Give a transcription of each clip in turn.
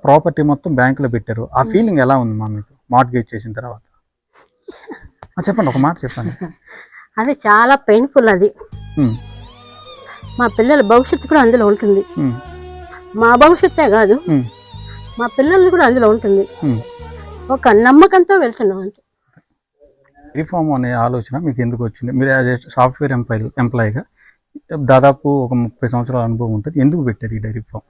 Property మొత్తం బ్యాంకులో పెట్టారు. ఆ ఫీలింగ్ ఎలా ఉంది మా మీకు మార్ట్గేజ్ చేసిన తర్వాత? చెప్పండి, ఒక మాట చెప్పండి. అది చాలా పెయిన్ఫుల్. అది మా పిల్లల భవిష్యత్తు కూడా అందులో ఉంటుంది. మా భవిష్యత్తే కాదు, మా పిల్లలు కూడా అందులో ఉంటుంది. ఒక నమ్మకంతో వెళ్తున్నాం అంతే. రిఫార్మ్ అనే ఆలోచన మీకు ఎందుకు వచ్చింది? మీరు యాజ్ ఏ సాఫ్ట్వేర్ ఎంప్లాయీగా దాదాపు ఒక 30 సంవత్సరాల అనుభవం ఉంటుంది. ఎందుకు పెట్టారు ఈ డైరీ ఫామ్?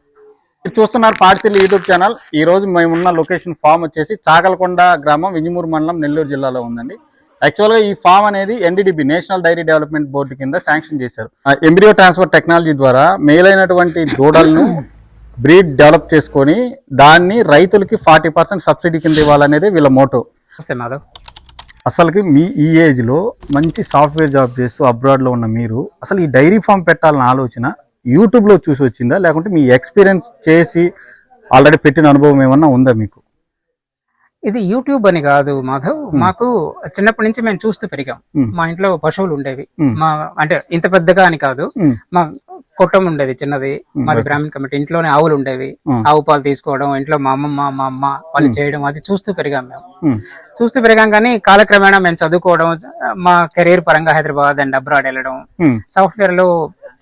మీరు చూస్తున్నారు పాటిసిల్లు యూట్యూబ్ ఛానల్. ఈ రోజు మేమున్న లొకేషన్ ఫామ్ వచ్చేసి చాగలకొండ గ్రామం, వింజమూరు మండలం, నెల్లూరు జిల్లాలో ఉందండి. యాక్చువల్గా ఈ ఫామ్ అనేది NDDB national dairy development board కింద శాంక్షన్ చేశారు. ఎంబ్రియో ట్రాన్స్ఫర్ టెక్నాలజీ ద్వారా మేలైనటువంటి దూడలను బ్రీడ్ డెవలప్ చేసుకొని దాన్ని రైతులకి 40% సబ్సిడీ కింద ఇవ్వాలనేది వీళ్ళ మోటో. మాధవ్, అసలుకి మీ ఈ ఏజ్లో మంచి సాఫ్ట్వేర్ జాబ్ చేస్తూ అబ్రాడ్లో ఉన్న మీరు అసలు ఈ డైరీ ఫామ్ పెట్టాలన్న ఆలోచన యూట్యూబ్లో చూసి వచ్చిందా, లేకుంటే మీ ఎక్స్పీరియన్స్ చేసి ఆల్రెడీ పెట్టిన అనుభవం ఏమన్నా ఉందా మీకు? ఇది యూట్యూబ్ అని కాదు మాధవ్, మాకు చిన్నప్పటి నుంచి మేము చూస్తూ పెరిగాం. మా ఇంట్లో పశువులు ఉండేవి. మా అంటే ఇంత పెద్దగా అని కాదు, మా కొట్టం ఉండేది చిన్నది. మాది బ్రాహ్మణ్ కమిటీ. ఇంట్లోనే ఆవులు ఉండేవి. ఆవు పాలు తీసుకోవడం, ఇంట్లో మా అమ్మమ్మ మా అమ్మ వాళ్ళు చేయడం, అది చూస్తూ పెరిగాం మేము. చూస్తూ పెరిగాం. కానీ కాలక్రమేణా మేము చదువుకోవడం, మా కెరీర్ పరంగా హైదరాబాద్ అండ్ అబ్రాడ్ వెళ్ళడం, సాఫ్ట్వేర్ లో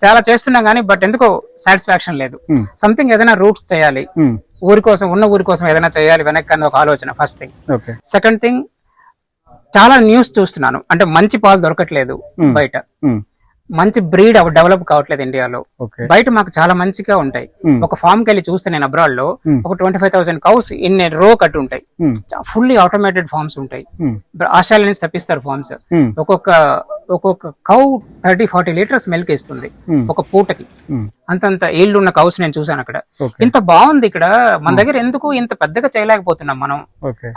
చాలా చేస్తున్నాం. కానీ బట్ ఎందుకో సాటిస్ఫాక్షన్ లేదు. సంథింగ్ ఏదైనా రూట్స్ చేయాలి, ఊరి కోసం, ఉన్న ఊరి కోసం ఏదైనా చేయాలి వెనక్కి అన్న ఒక ఆలోచన ఫస్ట్ థింగ్. సెకండ్ థింగ్, చాలా న్యూస్ చూస్తున్నాను. అంటే మంచి పాలు దొరకట్లేదు బయట, మంచి బ్రీడ్ డెవలప్ కావట్లేదు ఇండియాలో. బయట మాకు చాలా మంచిగా ఉంటాయి. ఒక ఫామ్ కి వెళ్ళి చూస్తే నేను అబ్రాడ్ లో ఒక 25,000 కౌస్ ఇన్ రో కట్టు ఉంటాయి. ఫుల్లీ ఆటోమేటెడ్ ఫార్మ్స్ ఉంటాయి. ఆస్ట్రేలియా నుంచి తెప్పిస్తారు ఫార్మ్స్. ఒక్కొక్క కౌ 30-40 లీటర్స్ మిల్క్ ఇస్తుంది ఒక పూటకి. అంతంత ఏళ్ళు ఉన్న కౌస్ నేను చూసాను అక్కడ. ఇంత బాగుంది ఇక్కడ, మన దగ్గర ఎందుకు ఇంత పెద్దగా చేయలేకపోతున్నాం మనం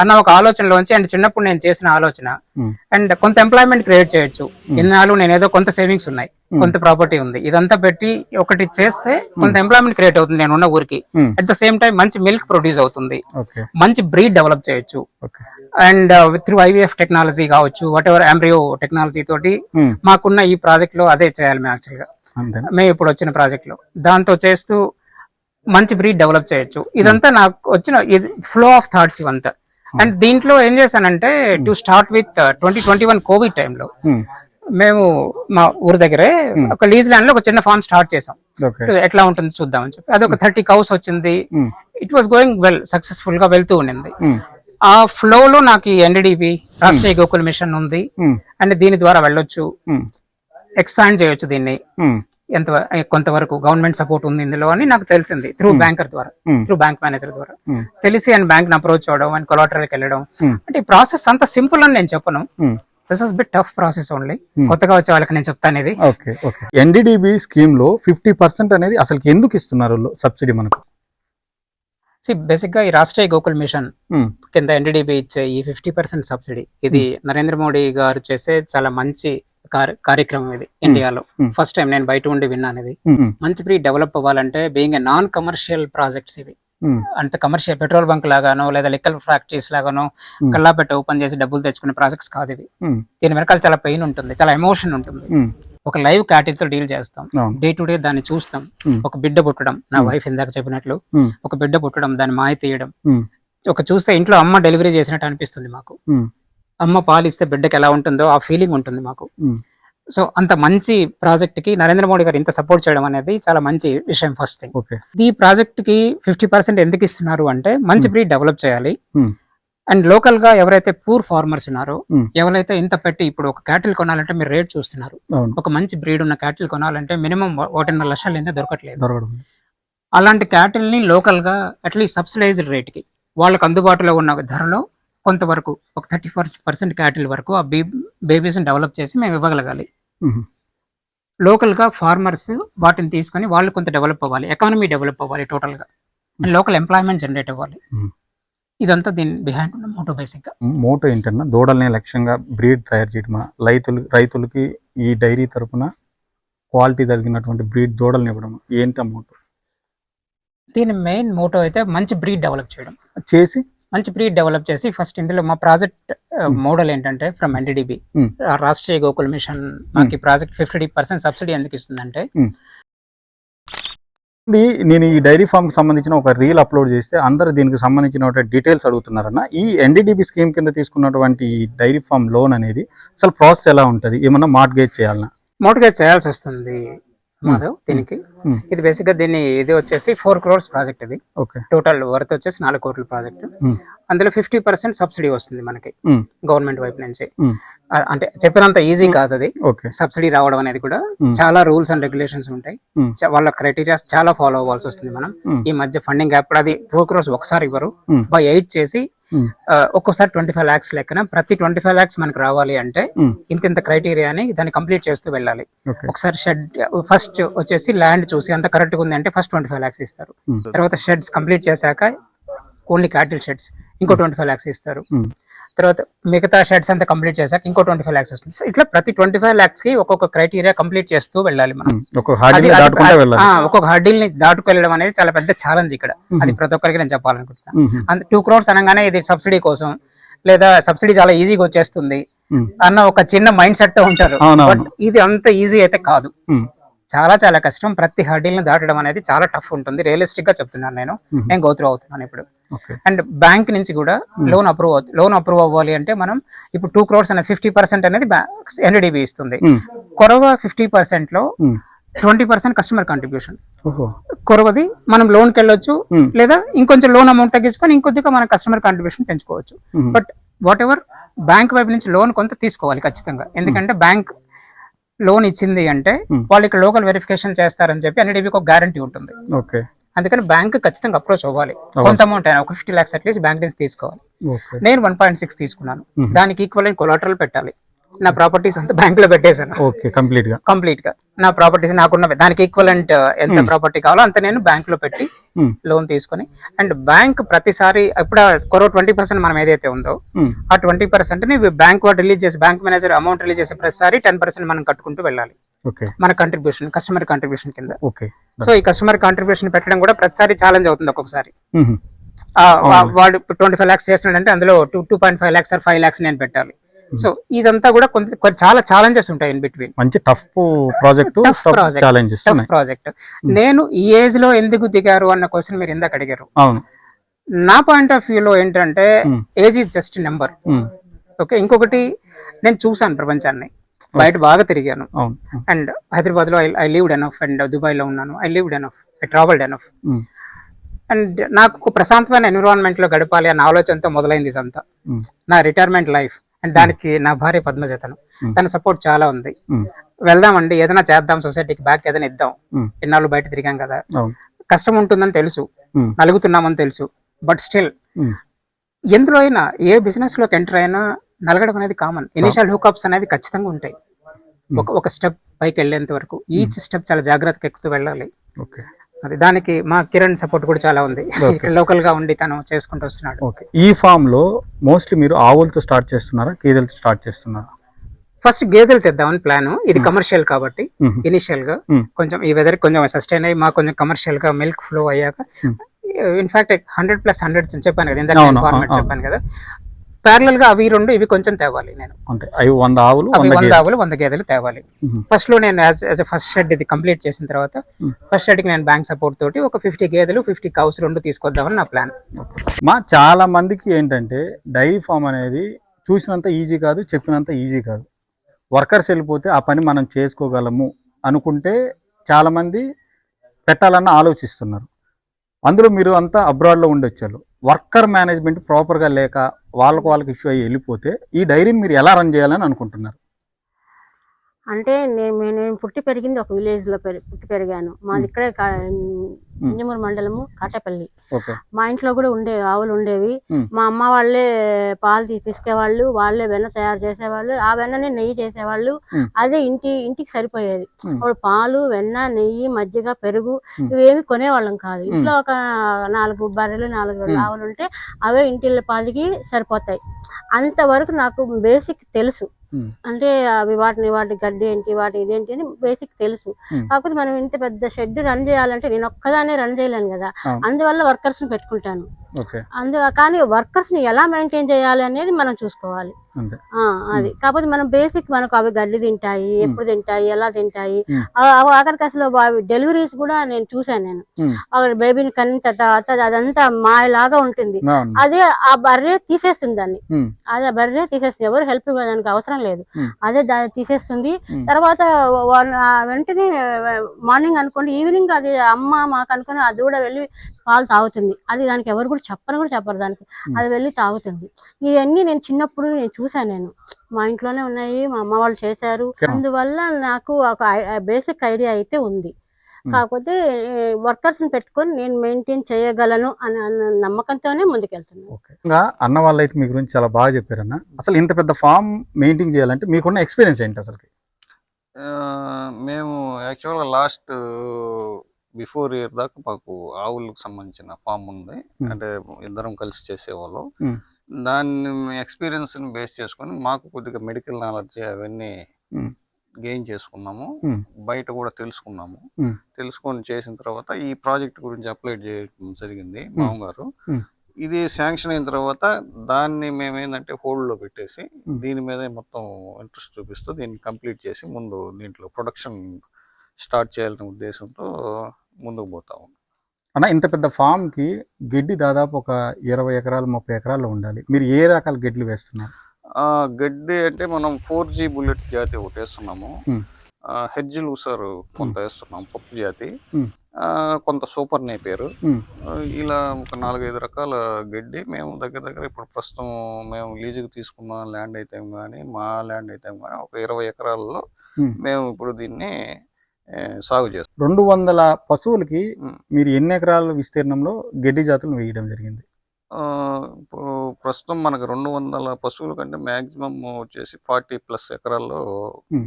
అన్న ఒక ఆలోచనలోంచి, అండ్ చిన్నప్పుడు నేను చేసిన ఆలోచన. అండ్ కొంత ఎంప్లాయ్మెంట్ క్రియేట్ చేయొచ్చు. ఇన్నాళ్ళు నేను ఏదో కొంత సేవింగ్స్ ఉన్నాయి, కొంత ప్రాపర్టీ ఉంది, ఇదంతా పెట్టి ఒకటి చేస్తే కొంత ఎంప్లాయ్మెంట్ క్రియేట్ అవుతుంది నేను ఉన్న ఊరికి. అట్ ద సేమ్ టైం మంచి మిల్క్ ప్రొడ్యూస్ అవుతుంది, మంచి బ్రీడ్ డెవలప్ చేయొచ్చు. అండ్ త్రూ IVF టెక్నాలజీ కావచ్చు, వాట్ ఎవర్ ఎంబ్రియో టెక్నాలజీ తోటి మాకున్న ఈ ప్రాజెక్ట్ లో అదే చేయాలి మేము యాక్చువల్ గా. మేము ఇప్పుడు వచ్చిన ప్రాజెక్ట్ లో దాంతో చేస్తూ మంచి బ్రీడ్ డెవలప్ చేయొచ్చు. ఇదంతా నాకు వచ్చిన ఫ్లో ఆఫ్ థాట్స్ ఇవంతా. అండ్ దీంట్లో ఏం చేశానంటే, టు స్టార్ట్ విత్ 2021 కోవిడ్ టైంలో మేము మా ఊరి దగ్గరే ఒక లీజ్ ల్యాండ్ లో ఒక చిన్న ఫార్మ్ స్టార్ట్ చేసాం. ఎట్లా ఉంటుంది చూద్దామని చెప్పి అది ఒక 30 కౌస్ వచ్చింది. It was going well, successful గా వెళ్తూ ఉండింది. ఆ ఫ్లో లో నాకు ఈ NDDB రాష్ట్రీయ గోకుల్ మిషన్ ఉంది. అండ్ దీని ద్వారా వెళ్ళొచ్చు, ఎక్స్పాండ్ చేయొచ్చు దీన్ని. కొంతవరకు గవర్నమెంట్ సపోర్ట్ ఉంది ఇందులో అని నాకు తెలిసింది త్రూ బ్యాంకర్ ద్వారా, త్రూ బ్యాంక్ మేనేజర్ ద్వారా తెలిసి, అండ్ బ్యాంక్ ని అప్రోచ్ అవడం, అండ్ కొలాటరల్కి వెళ్ళడం. అంటే ఈ ప్రాసెస్ అంత సింపుల్ అని నేను చెప్పను. This is bit tough process only. కొత్తగా వచ్చే వాళ్ళకి నేను చెప్తాను ఇది. NDDB స్కీమ్ లో 50% అనేది అసలు ఎందుకు ఇస్తున్నారు సబ్సిడీ మనకు? బేసిక్ గా ఈ రాష్ట్రీయ గోకుల్ మిషన్ కింద NDDB ఇచ్చే ఈ 50% సబ్సిడీ, ఇది నరేంద్ర మోడీ గారు చేసే చాలా మంచి కార్యక్రమం. ఇది ఇండియాలో ఫస్ట్ టైం నేను బయట ఉండి విన్నాను. ఇది మంచి బ్రీడ్ డెవలప్ అవ్వాలంటే being a non commercial projects ఇవి. అంత కమర్షియల్ పెట్రోల్ బంక్ లాగానో లేదా లిక్కర్ ఫ్యాక్టరీస్ లాగానో కల్లాపెట్ట ఓపెన్ చేసి డబ్బులు తెచ్చుకునే ప్రాజెక్ట్స్ కాదు ఇవి. దీని వెనకాల చాలా పెయిన్ ఉంటుంది, చాలా ఎమోషన్ ఉంటుంది. ఒక లైవ్ క్యాటిల్ తో డీల్ చేస్తాం, డే టు డే దాన్ని చూస్తాం. ఒక బిడ్డ పుట్టడం, నా వైఫ్ ఇందాక చెప్పినట్లు ఒక బిడ్డ పుట్టడం, దాన్ని మాయ తీయడం, ఒక చూస్తే ఇంట్లో అమ్మ డెలివరీ చేసినట్టు అనిపిస్తుంది మాకు. అమ్మ పాలిస్తే బిడ్డకి ఎలా ఉంటుందో ఆ ఫీలింగ్ ఉంటుంది మాకు. సో అంత మంచి ప్రాజెక్ట్ కి నరేంద్ర మోడీ గారు ఇంత సపోర్ట్ చేయడం అనేది చాలా మంచి విషయం. ఫస్ట్ థింగ్, ఈ ప్రాజెక్ట్ కి 50% ఎందుకు ఇస్తున్నారు అంటే, మంచి బ్రీడ్ డెవలప్ చేయాలి. అండ్ లోకల్ గా ఎవరైతే పూర్ ఫార్మర్స్ ఉన్నారో, ఎవరైతే ఇంత పెట్టి ఇప్పుడు ఒక క్యాటిల్ కొనాలంటే మీరు రేట్ చూస్తున్నారు, ఒక మంచి బ్రీడ్ ఉన్న క్యాటిల్ కొనాలంటే మినిమం 1.5 లక్షలు దొరకట్లేదు. అలాంటి క్యాటిల్ ని లోకల్ గా అట్లీస్ట్ సబ్సిడైజ్డ్ రేట్ కి వాళ్ళకి అందుబాటులో ఉన్న ధరలో కొంతవరకు ఒక 30% క్యాటిల్ వరకు ఆ బేబీస్ డెవలప్ చేసి మేము ఇవ్వగలగాలి. లోకల్ గా ఫార్మర్స్ వాటిని తీసుకొని వాళ్ళు కొంత డెవలప్ అవ్వాలి, ఎకానమీ డెవలప్ అవ్వాలి టోటల్ గా, అండ్ లోకల్ ఎంప్లాయ్మెంట్ జనరేట్ అవ్వాలి. ఇదంతా దీని బిహైండ్ ఉన్న మోటో. బేసిక్ గా మోటో ఏంటన్నా, దూడల్ని లక్ష్యంగా బ్రీడ్ తయారు చేయడమా, రైతులకి ఈ డైరీ తరపున క్వాలిటీ తగినటువంటి బ్రీడ్ దూడల్ని ఇవ్వడం, ఏంటి మోటో? దీని మెయిన్ మోటో అయితే మంచి బ్రీడ్ డెవలప్ చేయడం, మంచి బ్రీడ్ డెవలప్ చేసి ఫస్ట్ ఇందులో మా ప్రాజెక్ట్ మోడల్ ఏంటంటే from NDDB Rashtriya Gokul mission మాకు ఈ ప్రాజెక్ట్ 50% సబ్సిడీ ఎందుకు ఇస్తుందంటే, నేను ఈ డైరీ ఫామ్ కి సంబంధించిన ఒక రీల్ అప్లోడ్ చేస్తే అందరూ దీనికి సంబంధించిన డీటెయిల్స్ అడుగుతున్నారన్న. ఈ ఎన్డీడీబీ స్కీమ్ కింద తీసుకున్నటువంటి ఈ డైరీ ఫామ్ లోన్ అనేది అసలు ప్రాసెస్ ఎలా ఉంటుంది? ఏమన్నా మార్ట్గేజ్ చేయాలన్నా? మార్ట్గేజ్ చేయాల్సి వస్తుంది మాధవ్ దీనికి. ఇది బేసిక్ గా ఇది వచ్చేసి 4 crores ప్రాజెక్ట్. ఇది టోటల్ వర్త్ వచ్చేసి 4 కోట్ల ప్రాజెక్ట్. అందులో 50% సబ్సిడీ వస్తుంది మనకి గవర్నమెంట్ వైపు నుంచి. అంటే చెప్పినంత ఈజీ కాదు అది, సబ్సిడీ రావడం అనేది కూడా. చాలా రూల్స్ అండ్ రెగ్యులేషన్స్ ఉంటాయి, వాళ్ళ క్రైటీరియా చాలా ఫాలో అవ్వాల్సి వస్తుంది మనం. ఈ మధ్య ఫండింగ్ అప్పుడు అది 4 crores ఒకసారి ఇవ్వరు, బై 8 చేసి ఒక్కోసారి 25 lakhs లెక్కన ప్రతి 25 lakhs మనకు రావాలి అంటే ఇంత క్రైటీరియా అని దాన్ని కంప్లీట్ చేస్తూ వెళ్ళాలి. ఒకసారి షెడ్ ఫస్ట్ వచ్చేసి ల్యాండ్ చూసి అంత కరెక్ట్ గా ఉంది అంటే ఫస్ట్ 25 lakhs ఇస్తారు. తర్వాత షెడ్స్ కంప్లీట్ చేశాక ఓన్లీ క్యాటిల్ షెడ్స్ ఇంకో 25 lakhs ఇస్తారు. తర్వాత మిగతా షెడ్స్ అంతా కంప్లీట్ చేశాక ఇంకో 25 lakhs వస్తుంది. సో ఇట్లా ప్రతి 25 lakhs కి ఒక్కొక్క క్రైటీరియా కంప్లీట్ చేస్తూ వెళ్ళాలి మనం. ఒక్కొక్క హర్డిల్ ని దాటుకెళ్ళడం అనేది చాలా పెద్ద ఛాలెంజ్ ఇక్కడ. అది ప్రతి ఒక్కరికి నేను చెప్పాలనుకుంటున్నాను. 2 crores అనగానే ఇది సబ్సిడీ కోసం లేదా సబ్సిడీ చాలా ఈజీగా వచ్చేస్తుంది అన్న ఒక చిన్న మైండ్ సెట్ తో ఉంటారు. బట్ ఇది అంత ఈజీ అయితే కాదు, చాలా చాలా కష్టం. ప్రతి హర్డిల్ ని దాటడం అనేది చాలా టఫ్ ఉంటుంది. రియలిస్టిక్ గా చెప్తున్నాను, నేను గో త్రూ అవుతున్నాను ఇప్పుడు. అండ్ బ్యాంక్ నుంచి కూడా లోన్ అప్రూవ్ అవ్వాలి అంటే మనం ఇప్పుడు 2 crores అనే 50% అనేది ఎన్డీడీబీ ఇస్తుంది. కొరవ 50% లో 20% కస్టమర్ కాంట్రిబ్యూషన్. కొరవది మనం లోన్ కి వెళ్ళొచ్చు, లేదా ఇంకొంచెం లోన్ అమౌంట్ తగ్గించుకొని ఇంకొద్దిగా మనం కస్టమర్ కాంట్రిబ్యూషన్ పెంచుకోవచ్చు. బట్ వాట్ ఎవర్ బ్యాంక్ వైపు నుంచి లోన్ కొంత తీసుకోవాలి ఖచ్చితంగా. ఎందుకంటే బ్యాంక్ లోన్ ఇచ్చింది అంటే వాళ్ళు ఇక్కడ లోకల్ వెరిఫికేషన్ చేస్తారని చెప్పి ఎన్డీడీబీకి ఒక గ్యారంటీ ఉంటుంది. అందుకని బ్యాంక్ ఖచ్చితంగా అప్రోచ్ అవ్వాలి. కొంత అమౌంట్ అయినా ఒక 50 lakhs అట్లీస్ట్ బ్యాంక్ నుంచి తీసుకోవాలి. నేను 1.6 తీసుకున్నాను, దానికి ఈక్వల్ కొలాటరల్ పెట్టాలి. నా ప్రాపర్టీస్ అంతా బ్యాంక్ లో పెట్టేశాను కంప్లీట్ గా. నా ప్రాపర్టీస్ నాకున్న దానికి ఈక్వలెంట్ ఎంత ప్రాపర్టీ కావాలో అంత నేను బ్యాంక్ లో పెట్టి లోన్ తీసుకొని. అండ్ బ్యాంక్ ప్రతిసారి ఇప్పుడు 20% మనం ఏదైతే ఉందో ఆ 20% ని బ్యాంక్ వాడు రిలీజ్ చేసి, బ్యాంక్ మేనేజర్ అమౌంట్ రిలీజ్ చేసే ప్రతిసారి 10% మనం కట్టుకుంటూ వెళ్ళాలి మన కంట్రిబ్యూషన్, కస్టమర్ కాంట్రిబ్యూషన్ కింద. సో ఈ కస్టమర్ కాంట్రిబ్యూషన్ పెట్టడం కూడా ప్రతిసారి ఛాలెంజ్ అవుతుంది. ఒక్కొక్కసారి వాడు 25 lakhs చేస్తున్నాడంటే అందులో 2.5 lakhs or 5 lakhs నేను పెట్టాలి. సో ఇదంతా కూడా చాలా ఛాలెంజెస్ ఉంటాయి ఇన్ బిట్వీన్. మంచి టఫ్ ప్రాజెక్ట్. నేను ఈ ఏజ్ లో ఎందుకు దిగారు అన్న క్వశ్చన్ మీరు ఎందుకు అడిగారు. నా పాయింట్ ఆఫ్ వ్యూ లో ఏంటంటే age is just number. Okay, ఇంకొకటి నేను చూసాను ప్రపంచాన్ని, బయట బాగా తిరిగాను. అండ్ హైదరాబాద్ లో I lived enough, and Dubai లో ఉన్నాను. I lived enough, I travelled enough. And నాకు ఒక ప్రశాంతమైన ఎన్విరాన్మెంట్ లో గడపాలి అన్న ఆలోచనతో మొదలైంది ఇదంతా, నా రిటైర్మెంట్ లైఫ్. అండ్ దానికి నా భార్య పద్మజ, తన సపోర్ట్ చాలా ఉంది. వెళ్దామండి, ఏదైనా చేద్దాం, సొసైటీకి బ్యాక్ ఏదైనా ఇద్దాం. ఎన్నాళ్ళు బయట తిరిగాం కదా, కష్టం ఉంటుందని తెలుసు, నలుగుతున్నామని తెలుసు. బట్ స్టిల్ ఎందులో అయినా, ఏ బిజినెస్ లోకి ఎంటర్ అయినా నలగడం అనేది కామన్. ఇనిషియల్ హుకప్స్ అనేవి ఖచ్చితంగా ఉంటాయి. ఒక స్టెప్ పైకి వెళ్ళేంత వరకు ఈచ్ స్టెప్ చాలా జాగ్రత్తగా ఎక్కుతూ వెళ్ళాలి. అది దానికి మా కిరణ్ సపోర్ట్ కూడా చాలా ఉంది. లోకల్ గా ఉండి తను చేసుకుంటూ వస్తున్నాడు. ఈ ఫామ్ లో మోస్ట్లీ మీరు ఆవులతో స్టార్ట్ చేస్తున్నారా, గేదెలతో స్టార్ట్ చేస్తున్నారా? ఫస్ట్ గేదెలు తెద్దామని ప్లాన్. ఇది కమర్షియల్ కాబట్టి ఇనిషియల్ గా కొంచెం ఈ వెదర్ కొంచెం సస్టైన్ అయ్యి మాకు కొంచెం కమర్షియల్ గా మిల్క్ ఫ్లో అయ్యాక, ఇన్ఫాక్ట్ 100+100 చెప్పాను కదా, ఇందాక ఫార్మాట్ చెప్పాను కదా, ప్యారలల్ గా అవి రెండు ఇవి కొంచెం తేవాలి. నేను 100 ఆవులు 100 గేదెలు తేవాలి. ఫస్ట్ లో నేను యాజ్ ఫస్ట్ షెడ్ ఇది కంప్లీట్ చేసిన తర్వాత ఫస్ట్ షెడ్ కి నేను బ్యాంక్ సపోర్ట్ తోటి ఒక 50 గేదెలు 50 కౌస్ రెండు తీసుకొద్దామని నా ప్లాన్. చాలా మందికి ఏంటంటే డైరీ ఫామ్ అనేది చూసినంత ఈజీ కాదు, చెప్పినంత ఈజీ కాదు. వర్కర్స్ వెళ్ళిపోతే ఆ పని మనం చేసుకోగలము అనుకుంటే చాలా మంది పెట్టాలన్న ఆలోచిస్తున్నారు. అందులో మీరు అంతా అబ్రాడ్లో ఉండొచ్చారు. వర్కర్ మేనేజ్మెంట్ ప్రాపర్గా లేక వాళ్ళకి ఇష్యూ అయ్యి వెళ్ళిపోతే ఈ డైరీని మీరు ఎలా రన్ చేయాలని అనుకుంటున్నారు? అంటే నేను పుట్టి పెరిగింది ఒక విలేజ్ లో పుట్టి పెరిగాను. మాది ఇక్కడే ఇంజమూరు మండలము కాటపల్లి. మా ఇంట్లో కూడా ఆవులు ఉండేవి. మా అమ్మ వాళ్ళే పాలు తీసుకేవాళ్ళు, వాళ్ళే వెన్న తయారు చేసేవాళ్ళు. ఆ వెన్నని నెయ్యి చేసేవాళ్ళు. అదే ఇంటికి సరిపోయేది. అప్పుడు పాలు, వెన్న, నెయ్యి, మజ్జిగ, పెరుగు ఇవేమి కొనేవాళ్ళం కాదు. ఇంట్లో ఒక 4 బర్రెలు 4 ఆవులు ఉంటే అవే ఇంటిళ్ళ పాలకి సరిపోతాయి. అంతవరకు నాకు బేసిక్ తెలుసు. అంటే అవి వాటి గడ్డి ఏంటి, వాటి ఇదేంటి అని బేసిక్ తెలుసు. కాకపోతే మనం ఇంత పెద్ద షెడ్ రన్ చేయాలంటే నేను ఒక్కదానే రన్ చేయలేను కదా, అందువల్ల వర్కర్స్ ని పెట్టుకుంటాను. ఓకే కానీ వర్కర్స్ ని ఎలా మెయింటైన్ చేయాలి అనేది మనం చూసుకోవాలి. అంతే. అది కాకపోతే మనం బేసిక్ మనకు అవి గడ్డి తింటాయి, ఎప్పుడు తింటాయి, ఎలా తింటాయి. ఆఖరికి అసలు డెలివరీస్ కూడా నేను చూసాను. నేను అక్కడ బేబీని కన్న తర్వాత అదంతా మాయలాగా ఉంటుంది. అదే ఆ బర్రె తీసేస్తుంది దాన్ని, అదే బర్రె తీసేస్తుంది. ఎవరు హెల్ప్ దానికి అవసరం లేదు, అదే దాన్ని తీసేస్తుంది. తర్వాత వెంటనే మార్నింగ్ అనుకోండి, ఈవినింగ్ అది అమ్మ మాకు అనుకుని అది కూడా వెళ్ళి పాలు తాగుతుంది. అది దానికి ఎవరు కూడా చెప్పరు దానికి, అది వెళ్ళి తాగుతుంది. ఇవన్నీ నేను చిన్నప్పుడు నేను చూసాను. నేను మా ఇంట్లోనే ఉన్నాయి, మా అమ్మ వాళ్ళు చేశారు. అందువల్ల నాకు ఒక బేసిక్ ఐడియా అయితే ఉంది. కాకపోతే వర్కర్స్ ని పెట్టుకొని నేను మెయింటైన్ చేయగలను అనే నమ్మకంతోనే ముందుకెళ్తున్నాను. అన్న వాళ్ళు అయితే మీ గురించి చాలా బాగా చెప్పారన్న. అసలు ఇంత పెద్ద ఫామ్ మెయింటైన్ చేయాలంటే మీకున్న ఎక్స్పీరియన్స్ ఏంటి అసలు? మేము యాక్చువల్గా లాస్ట్ బిఫోర్ ఇయర్ దాకా మాకు ఆవులకు సంబంధించిన ఫామ్ ఉంది. అంటే ఇద్దరం కలిసి చేసేవాళ్ళం. దాన్ని ఎక్స్పీరియన్స్ని బేస్ చేసుకొని మాకు కొద్దిగా మెడికల్ నాలెడ్జ్ అవన్నీ గెయిన్ చేసుకున్నాము. బయట కూడా తెలుసుకున్నాము. తెలుసుకొని చేసిన తర్వాత ఈ ప్రాజెక్ట్ గురించి అప్లై చేయడం జరిగింది మామగారు. ఇది శాంక్షన్ అయిన తర్వాత దాన్ని మేమేంటంటే హోల్డ్లో పెట్టేసి దీని మీద మొత్తం ఇంట్రెస్ట్ చూపిస్తూ దీన్ని కంప్లీట్ చేసి ముందు దీంట్లో ప్రొడక్షన్ స్టార్ట్ చేయాలనే ఉద్దేశంతో ముందుకు పోతాము. అన్న, ఇంత పెద్ద ఫామ్కి గడ్డి దాదాపు ఒక 20 ఎకరాలు 30 ఎకరాల్లో ఉండాలి. మీరు ఏ రకాల గడ్డిలు వేస్తున్నారు? గడ్డి అంటే మనం 4G బుల్లెట్ జాతి ఒకటి వేస్తున్నాము. హెడ్జ్ లూసర్ కొంత వేస్తున్నాం, పప్పు జాతి, కొంత సూపర్ నేపేరు. ఇలా ఒక 4-5 రకాల గడ్డి మేము దగ్గర ఇప్పుడు ప్రస్తుతం మేము లీజుకి తీసుకున్న ల్యాండ్ అయితే కానీ, మా ల్యాండ్ అయితే కానీ ఒక 20 ఎకరాల్లో మేము ఇప్పుడు దీన్ని సాగు చేస్తాం. 200 పశువులకి మీరు ఎన్ని ఎకరాల విస్తీర్ణంలో గడ్డి జాతులు వేయడం జరిగింది? ఇప్పుడు ప్రస్తుతం మనకు 200 పశువుల కంటే మ్యాక్సిమం వచ్చేసి 40+ ఎకరాల్లో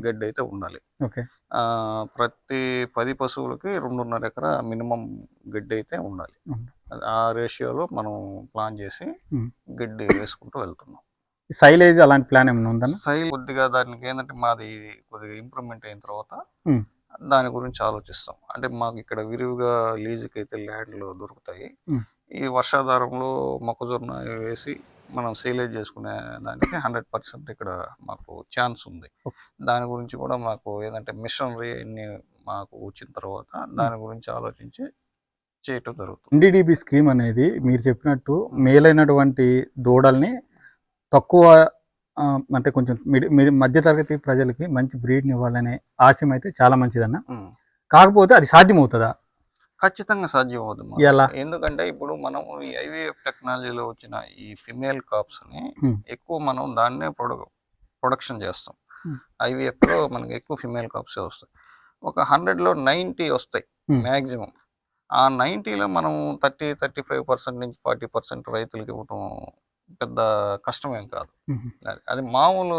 గడ్డి అయితే ఉండాలి. ఓకే. ప్రతి 10 పశువులకి 2.5 ఎకరా మినిమం గడ్డి అయితే ఉండాలి. ఆ రేషియోలో మనం ప్లాన్ చేసి గడ్డి వేసుకుంటూ వెళ్తున్నాం. సైలేజ్ అలాంటి ప్లాన్ ఏమైనా ఉందన్న? కొద్దిగా దానికి ఏంటంటే మాది కొద్దిగా ఇంప్రూవ్మెంట్ అయిన తర్వాత దాని గురించి ఆలోచిస్తాం. అంటే మాకు ఇక్కడ విరివిగా లీజుకి అయితే ల్యాండ్లు దొరుకుతాయి. ఈ వర్షాధారంలో మొక్కజొన్న వేసి మనం సేలేజ్ చేసుకునే దానికి 100% ఇక్కడ మాకు ఛాన్స్ ఉంది. దాని గురించి కూడా మాకు ఏంటంటే మిషనరీ అన్ని మాకు వచ్చిన తర్వాత దాని గురించి ఆలోచించి చేయటం జరుగుతుంది. NDDB స్కీమ్ అనేది మీరు చెప్పినట్టు మేలైనటువంటి దూడల్ని తక్కువ అంటే కొంచెం మధ్యతరగతి ప్రజలకి మంచి బ్రీడ్ని ఇవ్వాలనే ఆశయం అయితే చాలా మంచిదన్న. కాకపోతే అది సాధ్యమవుతుందా? ఖచ్చితంగా సాధ్యం అవుతుంది. ఎలా? ఎందుకంటే ఇప్పుడు మనం ఈ IVF టెక్నాలజీలో వచ్చిన ఈ ఫిమేల్ కాప్స్ని ఎక్కువ మనం దాన్నే ప్రొడక్షన్ చేస్తాం. IVFలో మనకి ఎక్కువ ఫిమేల్ కాప్సే వస్తాయి. ఒక 100లో 90 వస్తాయి మ్యాక్సిమం. ఆ 90లో మనం 30-35% నుంచి 40% రైతులకి ఇవ్వటం పెద్ద కష్టమేం కాదు. అది మామూలు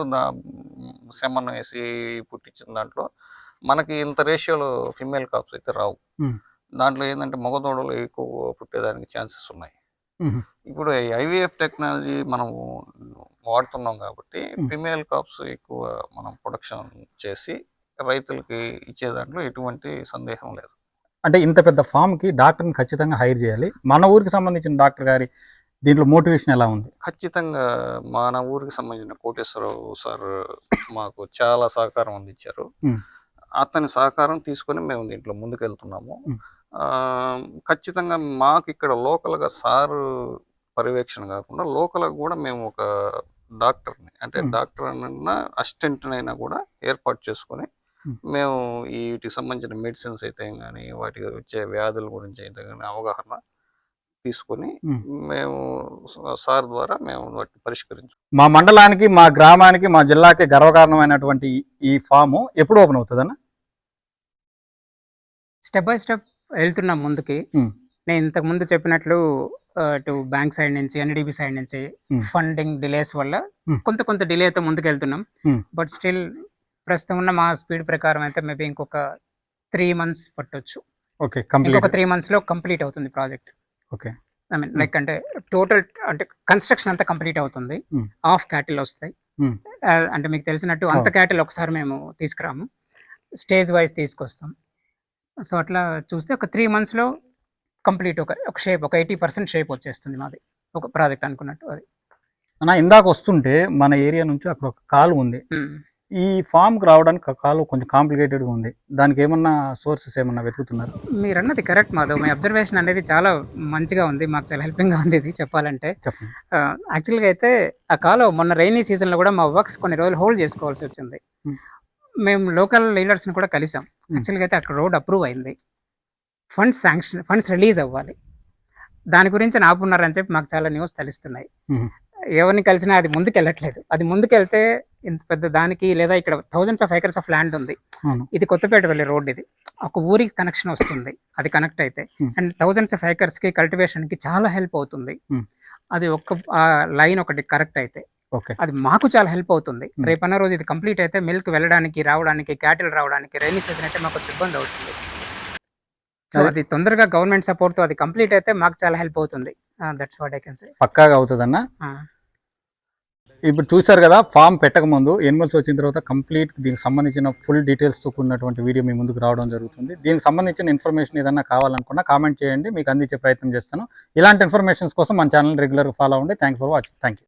సెమన్ వేసి పుట్టించిన దాంట్లో మనకి ఇంత రేషియోలో ఫిమేల్ కాప్స్ అయితే రావు. దాంట్లో ఏంటంటే మగదూడలు ఎక్కువ పుట్టేదానికి ఛాన్సెస్ ఉన్నాయి. ఇప్పుడు IVF టెక్నాలజీ మనం వాడుతున్నాం కాబట్టి ఫిమేల్ కాప్స్ ఎక్కువ మనం ప్రొడక్షన్ చేసి రైతులకి ఇచ్చే దాంట్లో ఎటువంటి సందేహం లేదు. అంటే ఇంత పెద్ద ఫామ్కి డాక్టర్ని ఖచ్చితంగా హైర్ చేయాలి. మన ఊరికి సంబంధించిన డాక్టర్ గారి దీంట్లో మోటివేషన్ ఎలా ఉంది? ఖచ్చితంగా మన ఊరికి సంబంధించిన కోటేశ్వరరావు సార్ మాకు చాలా సహకారం అందించారు. అతని సహకారం తీసుకొని మేము దీంట్లో ముందుకెళ్తున్నాము. ఖచ్చితంగా మాకు ఇక్కడ లోకల్గా సారు పర్యవేక్షణ కాకుండా లోకల్గా కూడా మేము ఒక డాక్టర్ని, అంటే డాక్టర్ అన్న అసిస్టెంట్నైనా కూడా ఏర్పాటు చేసుకొని మేము వీటికి సంబంధించిన మెడిసిన్స్ అయితే కానీ వాటికి వచ్చే వ్యాధుల గురించి అయితే కానీ అవగాహన తీసుకొని మేము సార్ ద్వారా మేము వాటిని పరిష్కరించాం. మా మండలానికి, మా గ్రామానికి, మా జిల్లాకి గర్వకారణమైనటువంటి ఈ ఫాము ఎప్పుడు ఓపెన్ అవుతుందన్న? స్టెప్ బై స్టెప్ వెళ్తున్నాం ముందుకి. నేను ఇంతకు ముందు చెప్పినట్లు ఇటు బ్యాంక్ సైడ్ నుంచి, NDDB సైడ్ నుంచి ఫండింగ్ డిలేస్ వల్ల కొంత డిలే అయితే ముందుకు వెళ్తున్నాం. బట్ స్టిల్ ప్రస్తుతం ఉన్న మా స్పీడ్ ప్రకారం అయితే మేబీ ఇంకొక 3 months పట్టొచ్చు. ఓకే, ఇంకొక 3 monthsలో కంప్లీట్ అవుతుంది project. Okay, I mean like అంటే టోటల్ అంటే కన్స్ట్రక్షన్ అంతా కంప్లీట్ అవుతుంది. హాఫ్ క్యాటిల్ వస్తాయి. అంటే మీకు తెలిసినట్టు అంత క్యాటిల్ ఒకసారి మేము తీసుకురాము, స్టేజ్ వైజ్ తీసుకొస్తాం. సో అట్లా చూస్తే ఒక 3 monthsలో కంప్లీట్ ఒక షేప్, ఒక 80% షేప్ వచ్చేస్తుంది మాది, ఒక ప్రాజెక్ట్ అనుకున్నట్టు అది. అన్న ఇందాక వస్తుంటే మన ఏరియా నుంచి అక్కడ ఒక కాలు ఉంది, ఈ ఫామ్కి రావడానికి ఆ కాలు కొంచెం కాంప్లికేటెడ్గా ఉంది, దానికి ఏమన్నా సోర్సెస్ ఏమన్నా వెతుకుతున్నారు? మీరు అన్నది కరెక్ట్ మాధవ్, మీ అబ్జర్వేషన్ అనేది చాలా మంచిగా ఉంది, మాకు చాలా హెల్పింగ్గా ఉంది ఇది చెప్పాలంటే. చెప్పండి. యాక్చువల్గా అయితే ఆ కాలం మొన్న రైనీ సీజన్లో కూడా మా వర్క్స్ కొన్ని రోజులు హోల్డ్ చేసుకోవాల్సి వచ్చింది. మేము లోకల్ లీడర్స్ని కూడా కలిసాం. యాక్చువల్గా అయితే అక్కడ రోడ్ అప్రూవ్ అయింది, ఫండ్స్ రిలీజ్ అవ్వాలి, దాని గురించి ఆపున్నారని చెప్పి మాకు చాలా న్యూస్ తెలుస్తున్నాయి. ఎవరిని కలిసినా అది ముందుకు వెళ్ళట్లేదు. అది ముందుకెళ్తే ఇంత పెద్ద దానికి, లేదా ఇక్కడ thousands of acres of land ఉంది, ఇది కొత్తపేట వెళ్ళే రోడ్, ఇది ఒక ఊరికి కనెక్షన్ వస్తుంది అది కనెక్ట్ అయితే, అండ్ థౌజండ్స్ ఆఫ్ ఏకర్స్కి కల్టివేషన్కి చాలా హెల్ప్ అవుతుంది. అది ఒక్క లైన్ ఒకటి కరెక్ట్ అయితే అది మాకు చాలా హెల్ప్ అవుతుంది. రేపన్న రోజు ఇది కంప్లీట్ అయితే మిల్క్ వెళ్ళడానికి రావడానికి, క్యాటిల్ రావడానికి, రైనీ సీజన్ అయితే మాకు ఇబ్బంది అవుతుంది. సో అది తొందరగా గవర్నమెంట్ సపోర్ట్తో అది కంప్లీట్ అయితే మాకు చాలా హెల్ప్ అవుతుంది. That's what I can say. పక్కాగా అవుతుందన్న. ఇప్పుడు చూసారు కదా, ఫామ్ పెట్టక ముందు ఎనిమల్స్ వచ్చిన తర్వాత కంప్లీట్ దీనికి సంబంధించిన ఫుల్ డీటెయిల్స్తో కూడినటువంటి వీడియో మీ ముందుకు రావడం జరుగుతుంది. దీనికి సంబంధించిన ఇన్ఫర్మేషన్ ఏదన్నా కావాలనుకున్నా కామెంట్ చేయండి, మీకు అందించే ప్రయత్నం చేస్తాను. ఇలాంటి ఇన్ఫర్మేషన్స్ కోసం మన ఛానల్ రెగ్యులర్గా ఫాలో అవ్వండి. Thank for watching. Thank you.